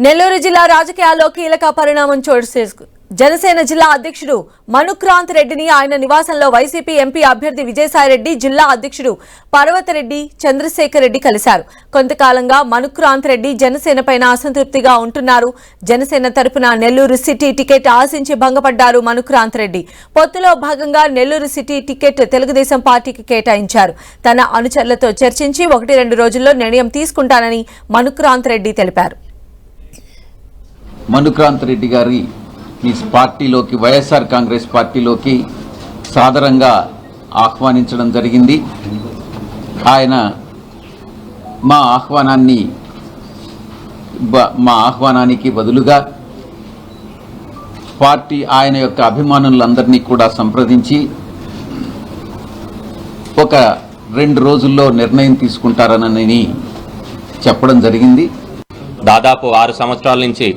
నెల్లూరు జిల్లా రాజకీయాల్లో కీలక పరిణామం చోటు చేసుకుంది. జనసేన జిల్లా అధ్యక్షుడు మనుక్రాంత్ రెడ్డిని ఆయన నివాసంలో వైసీపీ ఎంపీ అభ్యర్థి విజయసాయిరెడ్డి, జిల్లా అధ్యక్షుడు పర్వతరెడ్డి, చంద్రశేఖర్ రెడ్డి కలిశారు. కొంతకాలంగా మనుక్రాంత్ రెడ్డి జనసేనపైన అసంతృప్తిగా ఉంటున్నారు. జనసేన తరపున నెల్లూరు సిటీ టికెట్ ఆశించి భంగపడ్డారు మనుక్రాంత్ రెడ్డి. పొత్తులో భాగంగా నెల్లూరు సిటీ టికెట్ తెలుగుదేశం పార్టీకి కేటాయించారు. తన అనుచరులతో చర్చించి 1-2 రోజుల్లో నిర్ణయం తీసుకుంటానని మనుక్రాంత్ రెడ్డి తెలిపారు. మనుక్రాంత్ రెడ్డి గారి ఈ పార్టీలోకి, వైఎస్ఆర్ కాంగ్రెస్ పార్టీలోకి సాదరంగా ఆహ్వానించడం జరిగింది. ఆయన మా ఆహ్వానానికి బదులుగా పార్టీ ఆయన యొక్క అభిమానులందరినీ కూడా సంప్రదించి 1-2 రోజుల్లో నిర్ణయం తీసుకుంటారనని చెప్పడం జరిగింది. దాదాపు 6 సంవత్సరాల నుంచి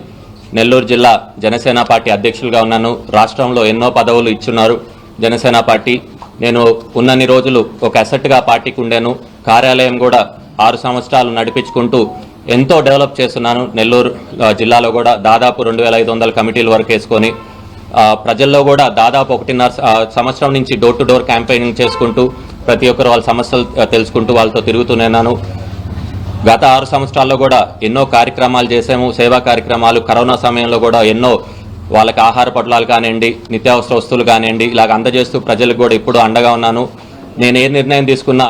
నెల్లూరు జిల్లా జనసేన పార్టీ అధ్యక్షులుగా ఉన్నాను. రాష్ట్రంలో ఎన్నో పదవులు ఇచ్చున్నారు జనసేన పార్టీ. నేను ఉన్నన్ని రోజులు ఒక అసెట్గా పార్టీకి ఉండాను. కార్యాలయం కూడా 6 సంవత్సరాలు నడిపించుకుంటూ ఎంతో డెవలప్ చేస్తున్నాను. నెల్లూరు జిల్లాలో కూడా దాదాపు 2500 కమిటీల వరకు వేసుకొని ప్రజల్లో కూడా దాదాపు 1.5 సంవత్సరం నుంచి డోర్ టు డోర్ క్యాంపెయినింగ్ చేసుకుంటూ ప్రతి ఒక్కరు వాళ్ళ సమస్యలు తెలుసుకుంటూ వాళ్ళతో తిరుగుతూనేనాను. గత 6 సంవత్సరాల్లో కూడా ఎన్నో కార్యక్రమాలు చేసాము, సేవా కార్యక్రమాలు. కరోనా సమయంలో కూడా ఎన్నో వాళ్ళకి ఆహార పొట్లాలు కానివ్వండి, నిత్యావసర వస్తువులు కానివ్వండి, ఇలాగ అందజేస్తూ ప్రజలకు కూడా ఇప్పుడు అండగా ఉన్నాను. నేను ఏ నిర్ణయం తీసుకున్నా